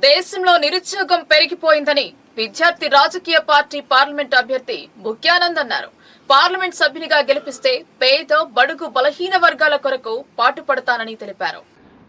దేశంలో నిరుద్యోగం పెరిగిపోయిందని విద్యార్థి రాజకీయ పార్టీ పార్లమెంట్ అభ్యర్థి బుక్యానంద్ అన్నారు. పార్లమెంట్ సభ్యునిగా గెలిపిస్తే పేద బడుగు బలహీన వర్గాల కొరకు పాటుపడతానని తెలిపారు.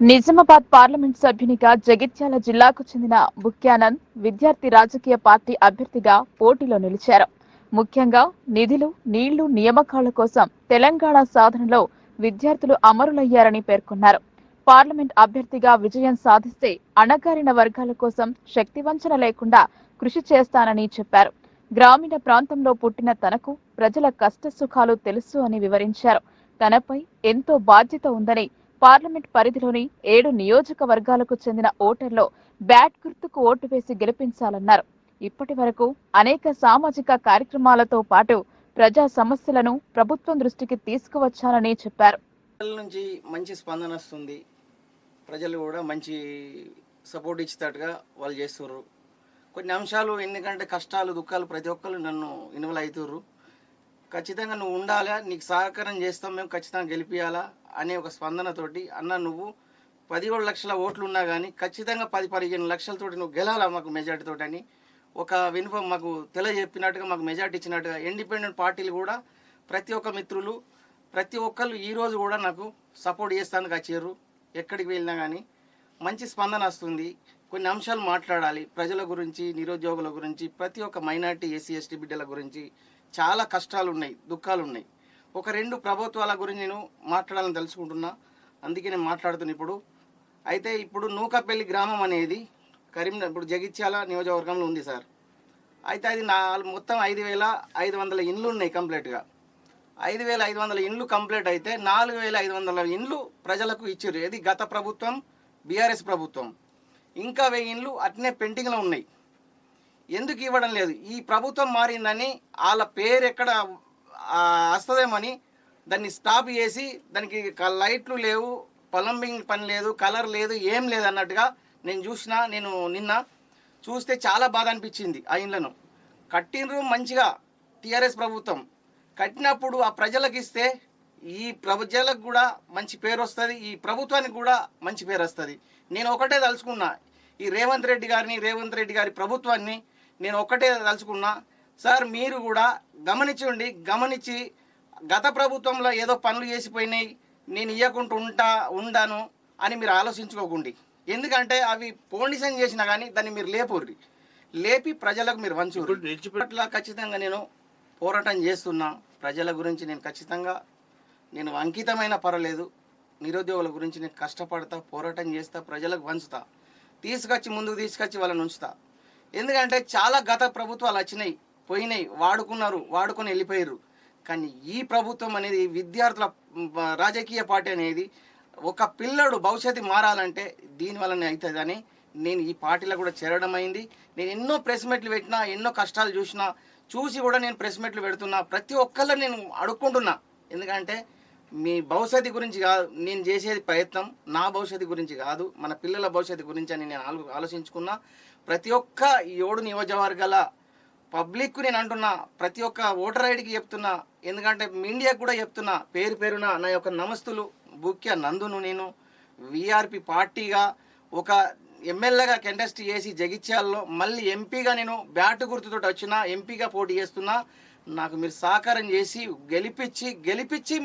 నిజామాబాద్ పార్లమెంట్ సభ్యునిగా జగిత్యాల జిల్లాకు చెందిన బుక్యానంద్ విద్యార్థి రాజకీయ పార్టీ అభ్యర్థిగా పోటీలో నిలిచారు. ముఖ్యంగా నిధులు, నీళ్లు, నియామకాల కోసం తెలంగాణ సాధనలో విద్యార్థులు అమరులయ్యారని పేర్కొన్నారు. పార్లమెంట్ అభ్యర్థిగా విజయం సాధిస్తే అణగారిన వర్గాల కోసం శక్తివంచన లేకుండా కృషి చేస్తానని చెప్పారు. గ్రామీణ ప్రాంతంలో పుట్టిన తనకు ప్రజల కష్ట సుఖాలు తెలుసు అని వివరించారు. తనపై ఎంతో బాధ్యత ఉందని, పార్లమెంట్ పరిధిలోని 7 నియోజకవర్గాలకు చెందిన ఓటర్లో బ్యాట్ గుర్తుకు ఓటు వేసి గెలిపించాలన్నారు. ఇప్పటి వరకు అనేక సామాజిక కార్యక్రమాలతో పాటు ప్రజా సమస్యలను ప్రభుత్వం దృష్టికి తీసుకువచ్చానని చెప్పారు. నుంచి మంచి స్పందన వస్తుంది. ప్రజలు కూడా మంచి సపోర్ట్ ఇచ్చేటట్టుగా వాళ్ళు చేస్తుర్రు. కొన్ని అంశాలు ఎందుకంటే కష్టాలు, దుఃఖాలు ప్రతి ఒక్కరు నన్ను ఇన్వాల్వ్ అవుతుర్రు. ఖచ్చితంగా నువ్వు ఉండాలా, నీకు సహకారం చేస్తాం, మేము ఖచ్చితంగా గెలిపియాలా అనే ఒక స్పందనతోటి, అన్న నువ్వు 17 లక్షల ఓట్లు ఉన్నా కానీ ఖచ్చితంగా 10-15 లక్షలతోటి నువ్వు గెలాలా మాకు మెజార్టీతోటి అని ఒక వినుపం మాకు తెలియజెప్పినట్టుగా, మాకు మెజార్టీ ఇచ్చినట్టుగా ఇండిపెండెంట్ పార్టీలు కూడా ప్రతి ఒక్క మిత్రులు ప్రతి ఒక్కరు ఈరోజు కూడా నాకు సపోర్ట్ చేస్తానికి వచ్చారు. ఎక్కడికి వెళ్ళినా కానీ మంచి స్పందన వస్తుంది. కొన్ని అంశాలు మాట్లాడాలి, ప్రజల గురించి, నిరుద్యోగుల గురించి, ప్రతి ఒక్క మైనార్టీ, ఎస్సీ ఎస్టీ బిడ్డల గురించి చాలా కష్టాలు ఉన్నాయి, దుఃఖాలు ఉన్నాయి. ఒక 2 ప్రభుత్వాల గురించి నేను మాట్లాడాలని తెలుసుకుంటున్నా, అందుకే నేను మాట్లాడుతున్నా ఇప్పుడు. అయితే ఇప్పుడు నూకపల్లి గ్రామం అనేది ఇప్పుడు జగిత్యాల నియోజకవర్గంలో ఉంది సార్. అయితే అది మొత్తం 5,500 ఇండ్లు ఉన్నాయి కంప్లీట్గా. 5,500 ఇండ్లు కంప్లీట్ అయితే 4,500 ఇండ్లు ప్రజలకు ఇచ్చారు. ఇది గత ప్రభుత్వం, బీఆర్ఎస్ ప్రభుత్వం. ఇంకా 1000 ఇండ్లు అట్నే పెండింగ్లో ఉన్నాయి. ఎందుకు ఇవ్వడం లేదు? ఈ ప్రభుత్వం మారిందని వాళ్ళ పేరు ఎక్కడ వస్తుందేమని దాన్ని స్టాప్ చేసి, దానికి లైట్లు లేవు, ప్లంబింగ్ పని లేదు, కలర్ లేదు, ఏం లేదు అన్నట్టుగా నేను నిన్న చూస్తే చాలా బాధ అనిపించింది. ఆ ఇండ్లను కట్టినరు మంచిగా టీఆర్ఎస్ ప్రభుత్వం కట్టినప్పుడు ఆ ప్రజలకు ఇస్తే ఈ ప్రజలకు కూడా మంచి పేరు వస్తుంది, ఈ ప్రభుత్వానికి కూడా మంచి పేరు వస్తుంది. నేను ఒకటే తలుచుకున్నా, ఈ రేవంత్ రెడ్డి గారి ప్రభుత్వాన్ని నేను ఒకటే తలుచుకున్నా, సార్ మీరు కూడా గమనించి గత ప్రభుత్వంలో ఏదో పనులు చేసిపోయినాయి, నేను ఇవ్వకుండా ఉండాను అని మీరు ఆలోచించుకోకండి. ఎందుకంటే అవి పోనిషన్ చేసినా కానీ దాన్ని మీరు లేపి ప్రజలకు మీరు వంచు అట్లా ఖచ్చితంగా నేను పోరాటం చేస్తున్నా. ప్రజల గురించి నేను ఖచ్చితంగా అంకితమైన పర్వాలేదు, నిరుద్యోగుల గురించి నేను కష్టపడతా, పోరాటం చేస్తా, ప్రజలకు వంచుతా, ముందుకు తీసుకొచ్చి వాళ్ళని ఉంచుతా. ఎందుకంటే చాలా గత ప్రభుత్వాలు వచ్చినాయి, పోయినాయి, వాడుకొని వెళ్ళిపోయారు. కానీ ఈ ప్రభుత్వం అనేది, విద్యార్థుల రాజకీయ పార్టీ అనేది, ఒక పిల్లడు భవిష్యత్తు మారాలంటే దీనివల్లనే అవుతుందని నేను ఈ పార్టీలో కూడా చేరడం అయింది. నేను ఎన్నో ప్రెస్ మీట్లు పెట్టినా, ఎన్నో కష్టాలు చూసి కూడా నేను ప్రెస్ మీట్లు పెడుతున్నా. ప్రతి ఒక్కళ్ళ నేను అడుక్కుంటున్నా. ఎందుకంటే మీ భవిష్యత్తు గురించి కాదు నేను చేసేది ప్రయత్నం, నా భవిష్యత్తు గురించి కాదు, మన పిల్లల భవిష్యత్తు గురించి అని నేను ఆలోచించుకున్నా. ప్రతి ఒక్క 7 నియోజకవర్గాల పబ్లిక్కు నేను అంటున్నా, ప్రతి ఒక్క ఓటర్ ఐడికి చెప్తున్నా, ఎందుకంటే మీడియాకు కూడా చెప్తున్నా, పేరున నా యొక్క నమస్తులు. బుక్యానందును నేను వీఆర్పీ పార్టీగా ఒక ఎమ్మెల్యేగా కంటెస్ట్ చేసి జగిత్యాలలో మళ్ళీ ఎంపీగా నేను బ్యాట్ గుర్తుతో వచ్చిన ఎంపీగా పోటీ చేస్తున్నా. నాకు మీరు సహకారం చేసి గెలిపించి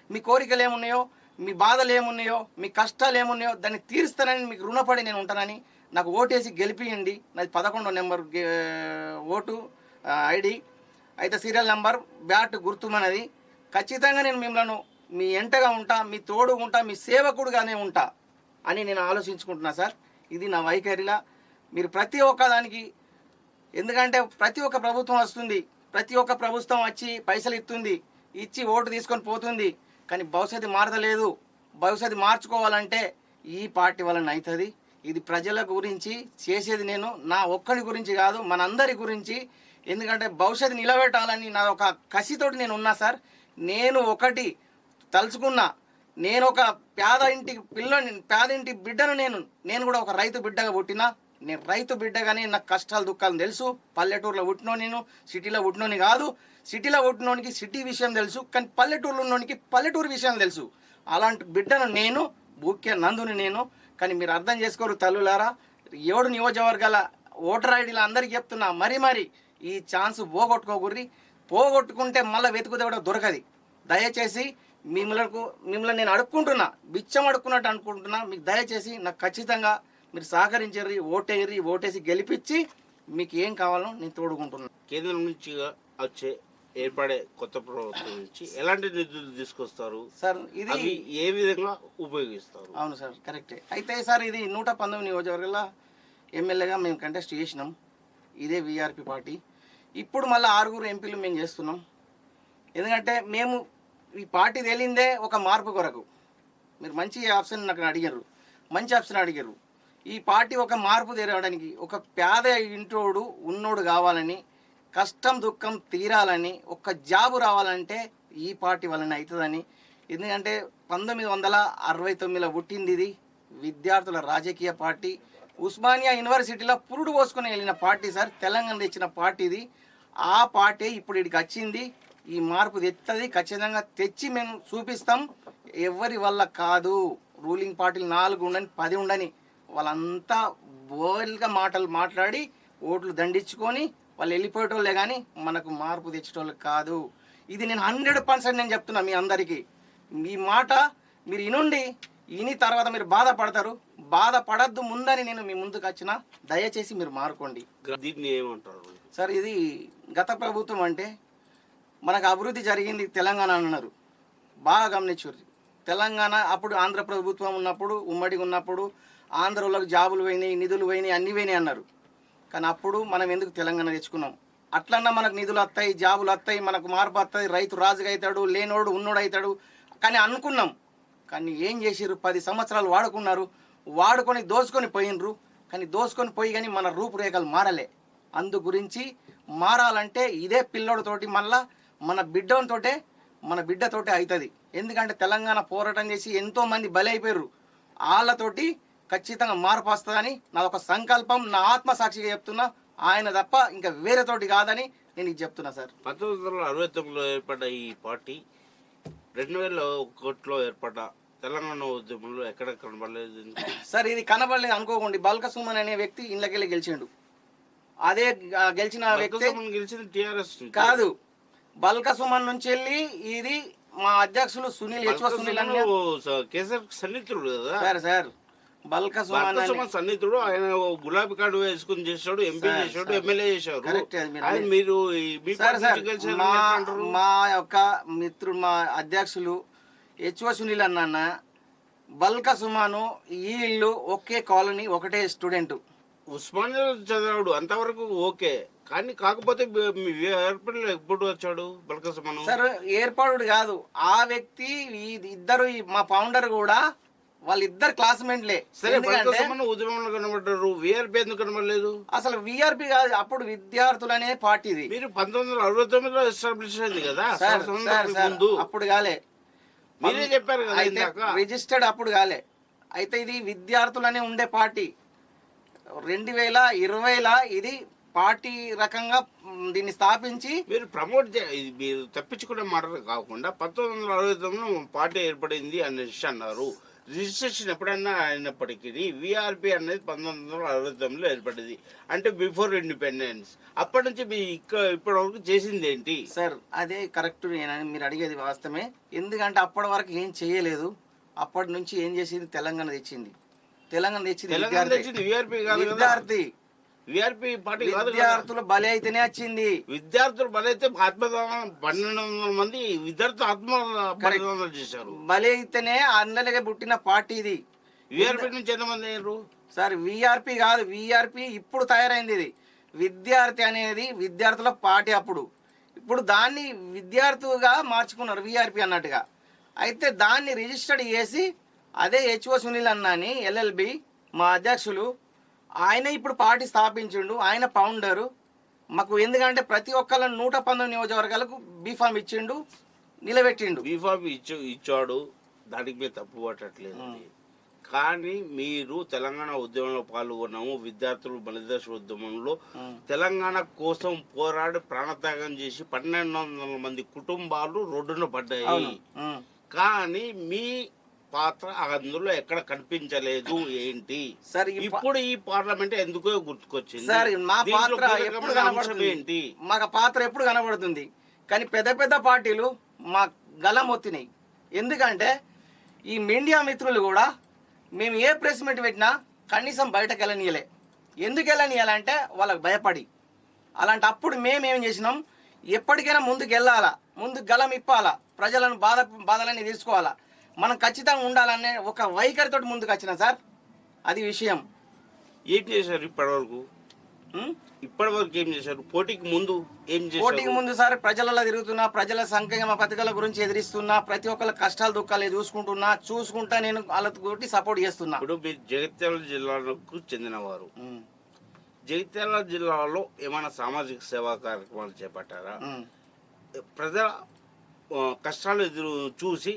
మీ కోరికలు ఏమున్నాయో, మీ బాధలు ఏమున్నాయో, మీ కష్టాలు ఏమున్నాయో దాన్ని తీరుస్తానని మీకు రుణపడి నేను ఉంటానని నాకు ఓటేసి గెలిపియండి. నాది 11వ నెంబర్ ఓటు ఐడి, అయితే సీరియల్ నెంబర్ బ్యాట్ గుర్తుమన్నది. ఖచ్చితంగా నేను మిమ్మల్ని మీ ఎంటగా ఉంటా, మీ తోడు ఉంటా, మీ సేవకుడుగానే ఉంటా అని నేను ఆలోచించుకుంటున్నా సార్. ఇది నా వైఖరిలా. మీరు ప్రతి ఒక్క దానికి, ఎందుకంటే ప్రతి ఒక్క ప్రభుత్వం వస్తుంది, ప్రతి ఒక్క ప్రభుత్వం వచ్చి పైసలు ఇచ్చి ఓటు తీసుకొని పోతుంది. కానీ భవిష్యత్తు మారదలేదు. భవిష్యత్తు మార్చుకోవాలంటే ఈ పార్టీ వలన అవుతుంది. ఇది ప్రజల గురించి చేసేది, నేను నా ఒక్కడి గురించి కాదు, మనందరి గురించి. ఎందుకంటే భవిష్యత్తు నిలబెట్టాలని నా ఒక కసితోటి నేను ఉన్నా సార్. నేను ఒకటి తలుచుకున్నా, నేను ఒక పేదింటి బిడ్డను, నేను కూడా ఒక రైతు బిడ్డగా పుట్టినా. నేను రైతు బిడ్డగానే నాకు కష్టాలు దుఃఖాలు తెలుసు. పల్లెటూరులో పుట్టినో, నేను సిటీలో పుట్టినోని కాదు. సిటీలో పుట్టినోనికి సిటీ విషయం తెలుసు, కానీ పల్లెటూరులో ఉన్నోనికి పల్లెటూరు విషయం తెలుసు. అలాంటి బిడ్డను నేను, బుక్యానందుని నేను. కానీ మీరు అర్థం చేసుకోరు తల్లులారా, ఏడు నియోజకవర్గాల ఓటర్ ఐడీలు అందరికీ చెప్తున్నా, మరి ఈ ఛాన్స్ పోగొట్టుకుంటే మళ్ళీ వెతుకుతే కూడా దొరకది. దయచేసి మిమ్మల్ని నేను అడుక్కుంటున్నా, బిచ్చం అడుక్కున్నట్టు అనుకుంటున్నా. మీకు దయచేసి నాకు ఖచ్చితంగా మీరు సహకరించర్రి, ఓటేసి గెలిపించి మీకు ఏం కావాలో నేను తోడుకుంటున్నాను. కేంద్రం నుంచి వచ్చే ఏర్పడే కొత్త ప్రభుత్వం నుంచి ఎలాంటి నిధులు తీసుకొస్తారు సార్? ఇది అవి ఏ విధంగా ఉపయోగిస్తారు? అవును సార్, కరెక్టే. అయితే సార్ ఇది 119 నియోజకవర్గాల ఎమ్మెల్యేగా మేము కంటెస్ట్ చేసినాం, ఇదే వీఆర్పీ పార్టీ. ఇప్పుడు మళ్ళీ 6 ఎంపీలు మేము చేస్తున్నాం. ఎందుకంటే మేము ఈ పార్టీ తెలిందే ఒక మార్పు కొరకు. మీరు మంచి ఆప్షన్ నాకు అడిగారు, మంచి ఆప్షన్ అడిగారు. ఈ పార్టీ ఒక మార్పు తెరవడానికి, ఒక పేద ఇంటోడు ఉన్నోడు కావాలని, కష్టం దుఃఖం తీరాలని, ఒక జాబు రావాలంటే ఈ పార్టీ వలన అవుతుందని. ఎందుకంటే 1969లో పుట్టింది ఇది, విద్యార్థుల రాజకీయ పార్టీ. ఉస్మానియా యూనివర్సిటీలో పురుడు పోసుకొని వెళ్ళిన పార్టీ సార్, తెలంగాణ తెచ్చిన పార్టీ ఇది. ఆ పార్టీ ఇప్పుడు ఇక్కడికి వచ్చింది, ఈ మార్పు తెస్తుంది, ఖచ్చితంగా తెచ్చి మేము చూపిస్తాం. ఎవరి వల్ల కాదు, రూలింగ్ పార్టీలు 4 ఉండని 10 ఉండని వాళ్ళంతా బోల్గా మాటలు మాట్లాడి ఓట్లు దండించుకొని వాళ్ళు వెళ్ళిపోయేటోళ్ళే, కానీ మనకు మార్పు తెచ్చేటోళ్ళు కాదు. ఇది నేను 100% నేను చెప్తున్నా మీ అందరికీ. మీ మాట మీరు ఇని తర్వాత మీరు బాధపడతారు. బాధపడద్దు ముందని నేను మీ ముందుకు వచ్చిన, దయచేసి మీరు మారుకోండి. దీన్ని ఏమంటారు సార్? ఇది గత ప్రభుత్వం అంటే మనకు అభివృద్ధి జరిగింది తెలంగాణ అన్నారు, బాగా గమనించారు. తెలంగాణ అప్పుడు ఆంధ్ర ప్రభుత్వం ఉన్నప్పుడు, ఉమ్మడిగా ఉన్నప్పుడు ఆంధ్రలోకి జాబులు పోయినాయి, నిధులు పోయినాయి, అన్నీ పోయినాయి అన్నారు. కానీ అప్పుడు మనం ఎందుకు తెలంగాణ తెచ్చుకున్నాం? అట్లన్నా మనకు నిధులు వస్తాయి, జాబులు వస్తాయి, మనకు మార్పు వస్తుంది, రైతు రాజుగా అవుతాడు, లేనోడు ఉన్నోడు అవుతాడు కానీ అనుకున్నాం. కానీ ఏం చేసిర్రు? 10 సంవత్సరాలు వాడుకొని దోసుకొని పోయినరు. కానీ దోసుకొని పోయి కానీ మన రూపురేఖలు మారలే. అందు గురించి మారాలంటే ఇదే పిల్లోడితోటి మళ్ళా మన బిడ్డతోటే అవుతుంది. ఎందుకంటే తెలంగాణ పోరాటం చేసి ఎంతోమంది బలి అయిపోయారు. వాళ్ళతోటి ఖచ్చితంగా మార్పు వస్తుందని నా ఒక సంకల్పం, నా ఆత్మసాక్షిగా చెప్తున్నా. ఆయన తప్ప ఇంకా వేరేతోటి కాదని నేను ఇది చెప్తున్నా సార్. 1969లో ఏర్పడ్డ ఈ పార్టీ 2001లో ఏర్పడ్డ తెలంగాణ ఉద్యమంలో ఎక్కడ కనబడలేదు సార్. ఇది కనబడలేదు అనుకోకండి. బల్క సుమన్ అనే వ్యక్తి ఇళ్ళకెళ్ళి గెలిచిండు. అదే గెలిచిన వ్యక్తి గెలిచింది టీఆర్ఎస్ కాదు, బల్క సుమన్ నుంచి వెళ్ళి ఇది మా అధ్యక్షులు సునీల్ కేసీఆర్ సన్నిహితుడు కదా సార్. బల్క సుమన్ సన్నిహితుడు. ఆయన గులాబీ కార్డు వేసుకుని చేశాడు, ఎంపీ చేశాడు, ఎమ్మెల్యే చేశాడు. మీరు మా యొక్క మిత్రుడు, మా అధ్యక్షులు హెచ్ఓ సునీల్ అన్న, బల్క సుమాను, ఈ ఇల్లు ఒకే కాలనీ, ఒకటే స్టూడెంట్. ఉస్మానియా చదివాడు, అంతవరకు ఓకే. కానీ కాకపోతే ఏర్పడలో ఎప్పుడు వచ్చాడు బల్క సుమను? సార్ ఏర్పాడు కాదు, ఆ వ్యక్తి ఇద్దరు మా ఫౌండర్ కూడా వాళ్ళిద్దరు క్లాస్మేట్లే. సరే, ఉద్యమంలో కనబడ్డారు, వీఆర్పీ ఎందుకు కనబడలేదు? అసలు వీఆర్పీ కాదు, అప్పుడు విద్యార్థులనే పార్టీది. మీరు 1969లో ఎస్టాబ్లిష్ అయింది కదా, అప్పుడు కాలే. మీరే చెప్పారు కదా, రిజిస్టర్డ్ అప్పుడు కాలే. అయితే ఇది విద్యార్థులనే ఉండే పార్టీ. 2020లా ఇది పార్టీ రకంగా దీన్ని స్థాపించి మీరు ప్రమోట్ మీరు తప్పించుకునే మాటలు కాకుండా 1969లో పార్టీ ఏర్పడింది అనేసి అన్నారు. రిజిస్ట్రేషన్ ఎప్పుడన్నా అయినప్పటికీ వీఆర్పీ అనేది 1969లో ఏర్పడింది, అంటే బిఫోర్ ఇండిపెండెన్స్. అప్పటి నుంచి మీ ఇప్పటి వరకు చేసింది ఏంటి సార్? అదే కరెక్ట్ మీరు అడిగేది వాస్తవమే. ఎందుకంటే అప్పటి వరకు ఏం చేయలేదు. అప్పటి నుంచి ఏం చేసింది? తెలంగాణ తెచ్చింది విద్యార్థి. వీఆర్పీ పార్టీ విద్యార్థులు బలి అయితేనే వచ్చింది. విద్యార్థులు బలి అయితే 1200 మంది విద్యార్థులు ఆత్మహత్య చేశారు. బలి అయితేనే అందరిగా పుట్టిన పార్టీ ఇది. వీఆర్పీ నుంచి ఎంతమంది అయ్యారు సార్? వీఆర్పీ కాదు, వీఆర్పీ ఇప్పుడు తయారైంది. ఇది విద్యార్థి అనేది విద్యార్థుల పార్టీ. ఇప్పుడు దాన్ని విద్యార్థులుగా మార్చుకున్నారు వీఆర్పీ అన్నట్టుగా. అయితే దాన్ని రిజిస్టర్డ్ చేసి అదే హెచ్ఓ సునీల్ అన్నాని ఎల్ఎల్బి మా అధ్యక్షులు, ఆయన ఇప్పుడు పార్టీ స్థాపించిండు. ఆయన ఫౌండరు మాకు. ఎందుకంటే ప్రతి ఒక్కళ్ళ 119 నియోజకవర్గాలకు బీఫామ్ ఇచ్చిండు, నిలబెట్టిండు. బీఫామ్ ఇచ్చాడు, దానికి మీరు తప్పు పట్టట్లేదు. కానీ మీరు తెలంగాణ ఉద్యమంలో పాల్గొన్నాము, విద్యార్థులు బలిదశ ఉద్యమంలో తెలంగాణ కోసం పోరాడి ప్రాణత్యాగం చేసి 1200 మంది కుటుంబాలు రోడ్డున పడ్డాయి. కానీ మీ పాత్ర అందులో ఎక్కడ కనిపించలేదు ఏంటి? సార్ ఇప్పుడు ఈ పార్లమెంట్ ఎందుకో గుర్తుకొచ్చింది. సార్ మా దీంట్లో పాత్ర ఎప్పుడు కీలకమైన అంశం కనబడుతుంది ఏంటి? మాకు పాత్ర ఎప్పుడు కనబడుతుంది, కానీ పెద్ద పెద్ద పార్టీలు మా గలం ఒత్తినాయి. ఎందుకంటే ఈ మీడియా మిత్రులు కూడా మేము ఏ ప్రెస్ మీట్ పెట్టినా కనీసం బయటకు వెళ్ళనీయలే. ఎందుకు వెళ్ళనీయాలంటే వాళ్ళకి భయపడి. అలాంటి అప్పుడు మేమేం చేసినాం, ఎప్పటికైనా ముందుకు వెళ్ళాలా, ముందుకు గలం ఇప్పాలా, ప్రజలను బాధలన్నీ తీసుకోవాలా, మనం ఖచ్చితంగా ఉండాలనే ఒక వైఖరితో ముందుకు వచ్చినాం సార్. అది విషయం. ఏం చేశారు ఇప్పటివరకు? ఇప్పటివరకు ఏం చేశారు? పోటీకి ముందు ఏం చేశారు? పోటీకి ముందు సార్ ప్రజలలో తిరుగుతున్నా, ప్రజల సంక్షేమ పథకాల గురించి ఎదిరిస్తున్నా, ప్రతి ఒక్కళ్ళ కష్టాలు దుఃఖాలు చూసుకుంటా నేను వాళ్ళకి సపోర్ట్ చేస్తున్నా. ఇప్పుడు మీరు జగిత్యాల జిల్లాకు చెందినవారు. జగిత్యాల జిల్లాలో ఏమైనా సామాజిక సేవా కార్యక్రమాలు చేపట్టారా? ప్రజల కష్టాలు చూసి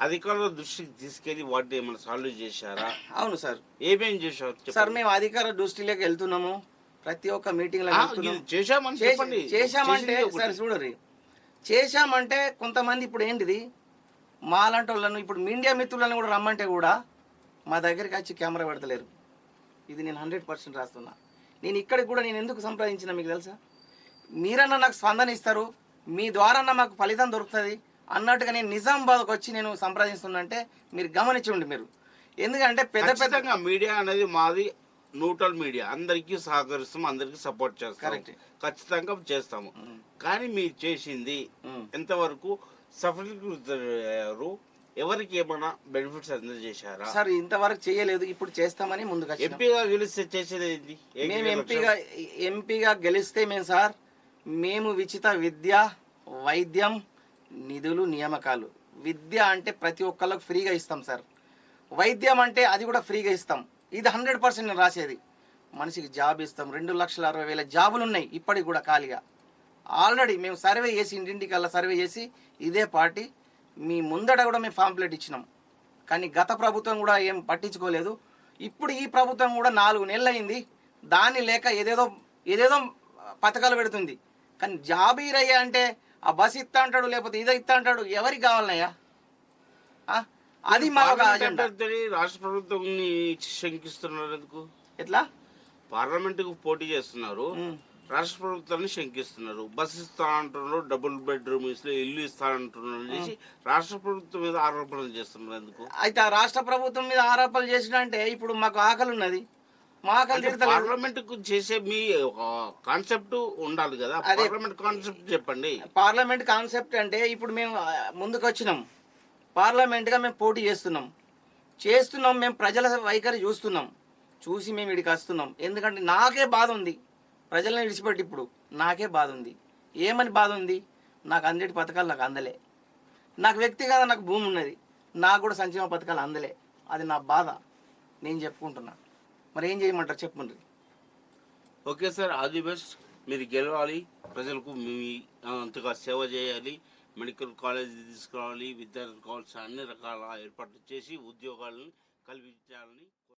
అధికారుల దృష్టికి తీసుకెళ్లి వాటిని ఏమైనా సాల్వ్ చేశారా? అవును సార్. ఏమేం చేశారు సార్ మేము అధికార దృష్టిలోకి వెళ్తున్నాము, ప్రతి ఒక్క మీటింగ్ లో చేశామంటే సార్ చూడరు, చేశామంటే కొంతమంది ఇప్పుడు ఏంటిది మాలాంటి వాళ్ళను ఇప్పుడు మీడియా మిత్రులను కూడా రమ్మంటే కూడా మా దగ్గరికి వచ్చి కెమెరా పెడతలేరు. ఇది నేను 100% రాస్తున్నా. నేను ఇక్కడికి కూడా నేను ఎందుకు సంప్రదించిన మీకు తెలుసా, మీరన్నా నాకు స్పందన ఇస్తారు, మీ ద్వారా మాకు ఫలితం దొరుకుతుంది అన్నట్టుగా నేను నిజామాబాద్కి వచ్చి నేను సంప్రదిస్తున్నంటే మీరు గమనించండి మీరు. ఎందుకంటే పెద్ద మీడియా అనేది మాది న్యూట్రల్ మీడియా, అందరికీ సహకరిస్తాము, అందరికీ సపోర్ట్ చేస్తాము, ఖచ్చితంగా చేస్తాము. కానీ మీరు చేసింది ఎంతవరకు సఫలీకృతయ్యారు? ఎవరికి ఏమైనా బెనిఫిట్స్ అందజేశారా? సార్ ఇంతవరకు చేయలేదు, ఇప్పుడు చేస్తామని ముందుకు. ఎంపీగా గెలిస్తే చేసేది మేము ఎంపీగా గెలిస్తే మేము ఉచిత విద్య, వైద్యం, నిధులు, నియామకాలు. విద్య అంటే ప్రతి ఒక్కళ్ళకి ఫ్రీగా ఇస్తాం సార్. వైద్యం అంటే అది కూడా ఫ్రీగా ఇస్తాం. ఇది 100% నేను రాసేది. మనిషికి జాబ్ ఇస్తాం. 2,60,000 జాబులు ఉన్నాయి ఇప్పటికి కూడా ఖాళీగా. ఆల్రెడీ మేము సర్వే చేసి ఇంటింటికల్లా సర్వే చేసి ఇదే పార్టీ మీ ముందట కూడా మేము పాంప్లెట్ ఇచ్చినాం. కానీ గత ప్రభుత్వం కూడా ఏం పట్టించుకోలేదు. ఇప్పుడు ఈ ప్రభుత్వం కూడా 4 నెలలు అయింది, దాన్ని లేక ఏదేదో పథకాలు పెడుతుంది. కానీ జాబ్ ఇరయ్యా అంటే ఆ బస్ ఇస్తా అంటాడు, లేకపోతే ఇదో ఇస్తా అంటాడు. ఎవరికి కావాలన్నయ్యా? అది మా రాష్ట్ర ప్రభుత్వం శంకిస్తున్నారు. ఎందుకు ఎట్లా పార్లమెంటుకు పోటీ చేస్తున్నారు, రాష్ట్ర ప్రభుత్వాన్ని శంకిస్తున్నారు? బస్ ఇస్తా అంటున్నారు, డబుల్ బెడ్రూమ్ ఇల్లు ఇస్తా అంటున్నారు, రాష్ట్ర ప్రభుత్వం మీద ఆరోపణలు చేస్తున్నారు. ఎందుకు? అయితే ఆ రాష్ట్ర ప్రభుత్వం మీద ఆరోపణలు చేసినంటే ఇప్పుడు మాకు ఆకలి ఉన్నది, పార్లమెంట్ కు చేసే మీ కాన్సెప్ట్ ఉండాలి కదా. పార్లమెంట్ కాన్సెప్ట్ చెప్పండి. పార్లమెంట్ కాన్సెప్ట్ అంటే ఇప్పుడు మేము ముందుకు వచ్చినాం, పార్లమెంట్ గా మేము పోటీ చేస్తున్నాం, మేము ప్రజల వైఖరి చూసి మేము ఇక్కడికి వస్తున్నాం. ఎందుకంటే నాకే బాధ ఉంది, ప్రజలను విడిచిపెట్టి ఇప్పుడు నాకే బాధ ఉంది. ఏమని బాధ ఉంది? నాకు అందేటి పథకాలు నాకు అందలే, నాకు వ్యక్తిగత నాకు భూమి ఉన్నది, నాకు కూడా సంక్షేమ పథకాలు అందలే. అది నా బాధ, నేను చెప్పుకుంటున్నా. మరి ఏం చేయమంటారు చెప్పండి. Okay sir, all the best. మీరు గెలవాలి, ప్రజలకు మీ అంతగా సేవ చేయాలి, మెడికల్ కాలేజ్ తీసుకురావాలి, విద్యార్థులకు కావాల్సిన అన్ని రకాల ఏర్పాట్లు చేసి ఉద్యోగాలను కల్పించాలని